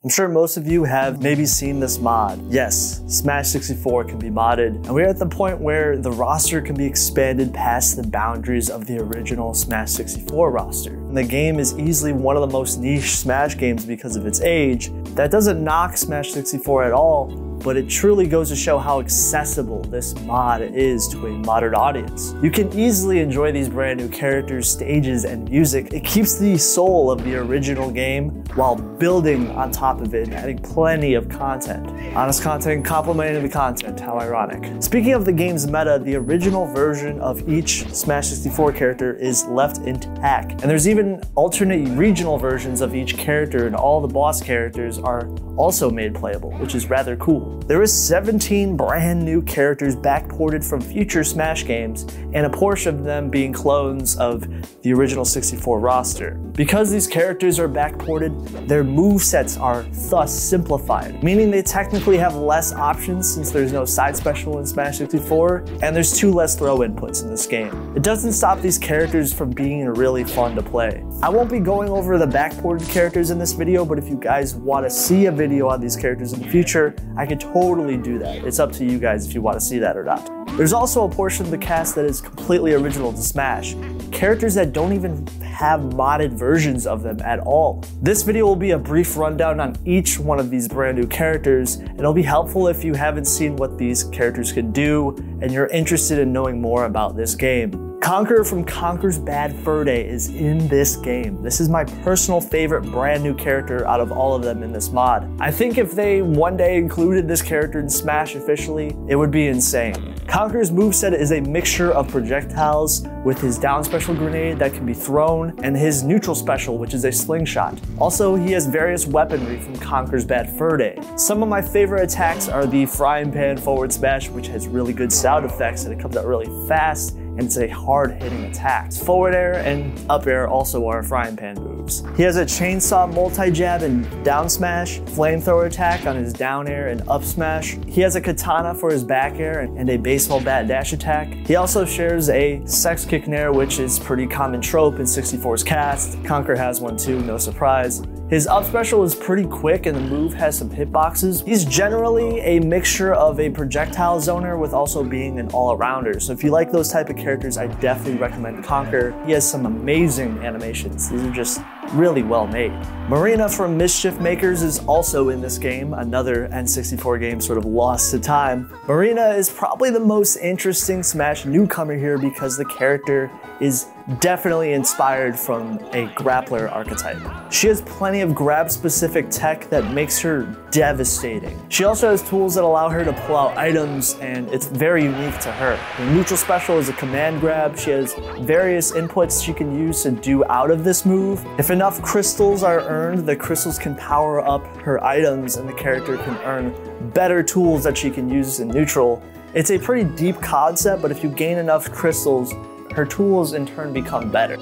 I'm sure most of you have maybe seen this mod. Yes, Smash 64 can be modded, and we're at the point where the roster can be expanded past the boundaries of the original Smash 64 roster. And the game is easily one of the most niche Smash games because of its age. That doesn't knock Smash 64 at all, but it truly goes to show how accessible this mod is to a modern audience. You can easily enjoy these brand new characters, stages, and music. It keeps the soul of the original game while building on top of it and adding plenty of content. Honest content complementing the content, how ironic. Speaking of the game's meta, the original version of each Smash 64 character is left intact. And there's even alternate regional versions of each character, and all the boss characters are also made playable, which is rather cool. There is 17 brand new characters backported from future Smash games, and a portion of them being clones of the original 64 roster. Because these characters are backported, their movesets are thus simplified, meaning they technically have less options since there's no side special in Smash 64, and there's 2 less throw inputs in this game. It doesn't stop these characters from being really fun to play. I won't be going over the backported characters in this video, but if you guys want to see a video on these characters in the future, I could totally do that. It's up to you guys if you want to see that or not. There's also a portion of the cast that is completely original to Smash, characters that don't even have modded versions of them at all. This video will be a brief rundown on each one of these brand new characters, and it'll be helpful if you haven't seen what these characters can do and you're interested in knowing more about this game. Conker from Conker's Bad Fur Day is in this game. This is my personal favorite brand new character out of all of them in this mod. I think if they one day included this character in Smash officially, it would be insane. Conker's moveset is a mixture of projectiles with his down special grenade that can be thrown and his neutral special, which is a slingshot. Also, he has various weaponry from Conker's Bad Fur Day. Some of my favorite attacks are the frying pan forward smash, which has really good sound effects and it comes out really fast, and it's a hard-hitting attack. Forward air and up air also are frying pan moves. He has a chainsaw multi-jab and down smash, flamethrower attack on his down air and up smash. He has a katana for his back air and a baseball bat dash attack. He also shares a sex kick gnar, which is pretty common trope in 64's cast. Conker has one too, no surprise. His up special is pretty quick and the move has some hitboxes. He's generally a mixture of a projectile zoner with also being an all-arounder. So if you like those type of characters, I definitely recommend Conker. He has some amazing animations. These are just really well made. Marina from Mischief Makers is also in this game, another N64 game sort of lost to time. Marina is probably the most interesting Smash newcomer here because the character is definitely inspired from a grappler archetype. She has plenty of grab-specific tech that makes her devastating. She also has tools that allow her to pull out items, and it's very unique to her. Her neutral special is a command grab. She has various inputs she can use to do out of this move. If enough crystals are earned, the crystals can power up her items and the character can earn better tools that she can use in neutral. It's a pretty deep concept, but if you gain enough crystals, her tools in turn become better.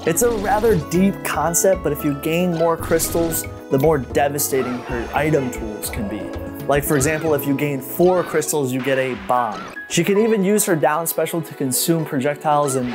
It's a rather deep concept, but if you gain more crystals, the more devastating her item tools can be. Like for example, if you gain 4 crystals, you get a bomb. She can even use her down special to consume projectiles and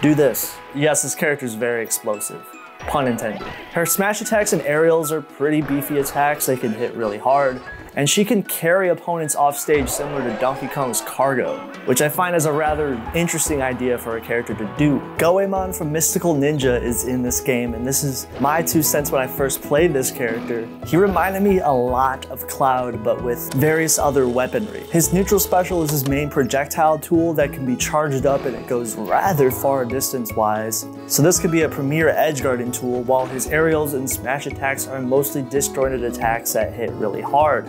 do this. Yes, this character is very explosive. Pun intended. Her smash attacks and aerials are pretty beefy attacks. They can hit really hard. And she can carry opponents off stage similar to Donkey Kong's Cargo, which I find is a rather interesting idea for a character to do. Goemon from Mystical Ninja is in this game, and this is my 2 cents when I first played this character. He reminded me a lot of Cloud, but with various other weaponry. His neutral special is his main projectile tool that can be charged up and it goes rather far distance-wise. So this could be a premier edge guarding tool, while his aerials and smash attacks are mostly disjointed attacks that hit really hard.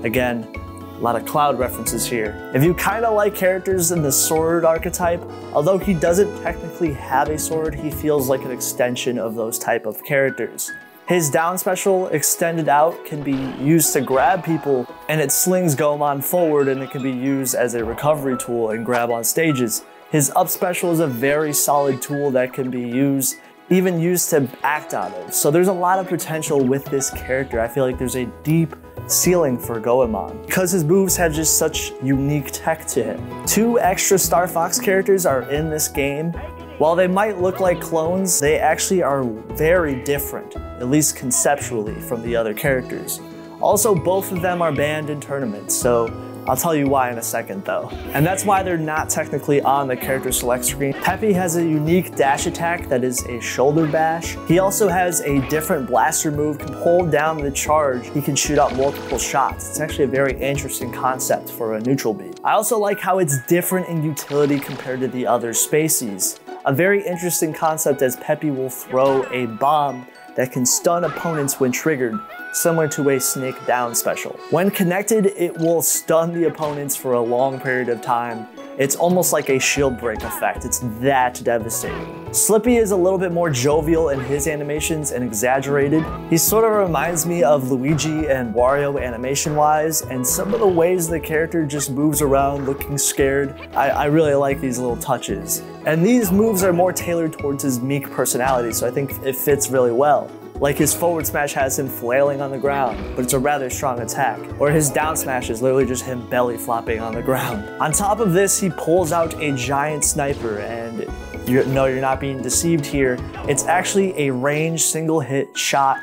Again, a lot of Cloud references here. If you kinda like characters in the sword archetype, although he doesn't technically have a sword, he feels like an extension of those type of characters. His down special extended out can be used to grab people, and it slings Goemon forward and it can be used as a recovery tool and grab on stages. His up special is a very solid tool that can be used, even used to act out of. So there's a lot of potential with this character. I feel like there's a deep ceiling for Goemon, because his moves have just such unique tech to him. 2 extra Star Fox characters are in this game. While they might look like clones, they actually are very different, at least conceptually, from the other characters. Also, both of them are banned in tournaments, so I'll tell you why in a second though. And that's why they're not technically on the character select screen. Peppy has a unique dash attack that is a shoulder bash. He also has a different blaster move. Can hold down the charge, he can shoot out multiple shots. It's actually a very interesting concept for a neutral beat. I also like how it's different in utility compared to the other species. A very interesting concept, as Peppy will throw a bomb that can stun opponents when triggered, similar to a snake down special. When connected, it will stun the opponents for a long period of time. It's almost like a shield break effect. It's that devastating. Slippy is a little bit more jovial in his animations and exaggerated. He sort of reminds me of Luigi and Wario animation-wise, and some of the ways the character just moves around looking scared. I really like these little touches. And these moves are more tailored towards his meek personality, so I think it fits really well. Like his forward smash has him flailing on the ground, but it's a rather strong attack. Or his down smash is literally just him belly flopping on the ground. On top of this, he pulls out a giant sniper, and you're not being deceived here. It's actually a ranged single hit shot,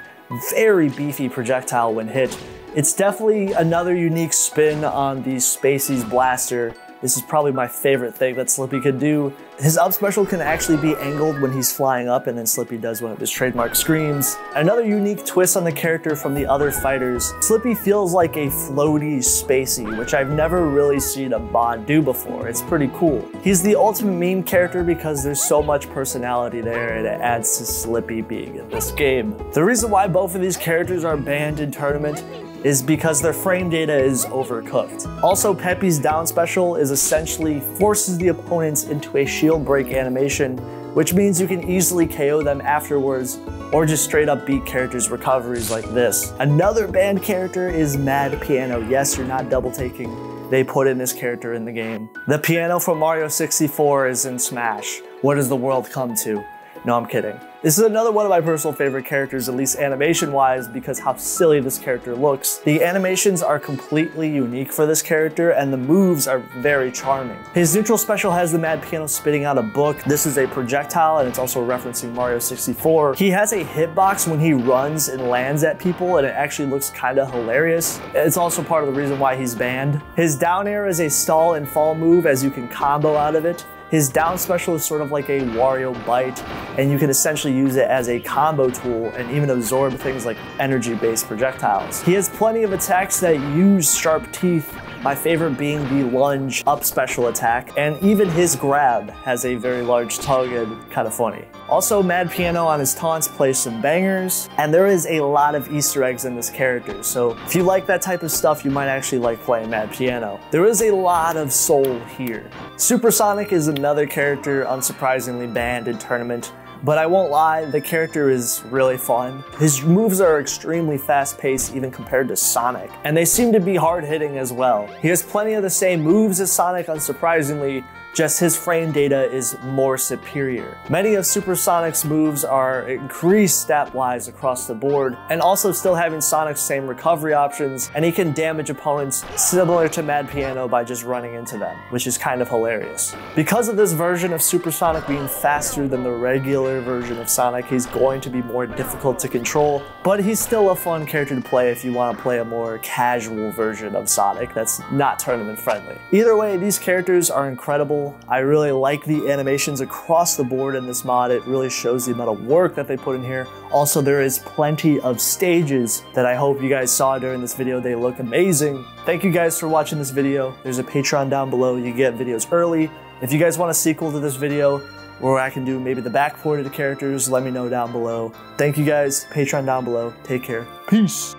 very beefy projectile when hit. It's definitely another unique spin on the Spacey's blaster. This is probably my favorite thing that Slippy could do. His up special can actually be angled when he's flying up, and then Slippy does one of his trademark screams. Another unique twist on the character from the other fighters, Slippy feels like a floaty Spacey, which I've never really seen a mod do before. It's pretty cool. He's the ultimate meme character because there's so much personality there, and it adds to Slippy being in this game. The reason why both of these characters are banned in tournament is because their frame data is overcooked. Also, Peppy's down special is essentially forces the opponents into a shield break animation, which means you can easily KO them afterwards or just straight up beat characters' recoveries like this. Another banned character is Mad Piano. Yes, you're not double taking. They put in this character in the game. The piano from Mario 64 is in Smash. What does the world come to? No, I'm kidding. This is another one of my personal favorite characters, at least animation-wise, because how silly this character looks. The animations are completely unique for this character, and the moves are very charming. His neutral special has the Mad Piano spitting out a book. This is a projectile, and it's also referencing Mario 64. He has a hitbox when he runs and lands at people, and it actually looks kind of hilarious. It's also part of the reason why he's banned. His down air is a stall and fall move, as you can combo out of it. His down special is sort of like a Wario bite, and you can essentially use it as a combo tool and even absorb things like energy-based projectiles. He has plenty of attacks that use sharp teeth, my favorite being the lunge up special attack, and even his grab has a very large tongue and kind of funny. Also, Mad Piano on his taunts plays some bangers, and there is a lot of Easter eggs in this character, so if you like that type of stuff, you might actually like playing Mad Piano. There is a lot of soul here. Supersonic is another character unsurprisingly banned in tournament, but I won't lie, the character is really fun. His moves are extremely fast-paced even compared to Sonic, and they seem to be hard-hitting as well. He has plenty of the same moves as Sonic, unsurprisingly, just his frame data is more superior. Many of Supersonic's moves are increased stat-wise across the board, and also still having Sonic's same recovery options, and he can damage opponents similar to Mad Piano by just running into them, which is kind of hilarious. Because of this version of Supersonic being faster than the regular version of Sonic, he's going to be more difficult to control, but he's still a fun character to play if you want to play a more casual version of Sonic that's not tournament friendly. Either way, these characters are incredible. I really like the animations across the board in this mod. It really shows the amount of work that they put in here. Also, there is plenty of stages that I hope you guys saw during this video. They look amazing. Thank you guys for watching this video. There's a Patreon down below. You get videos early. If you guys want a sequel to this video, where I can do maybe the backport of the characters, let me know down below. Thank you guys. Patreon down below. Take care. Peace.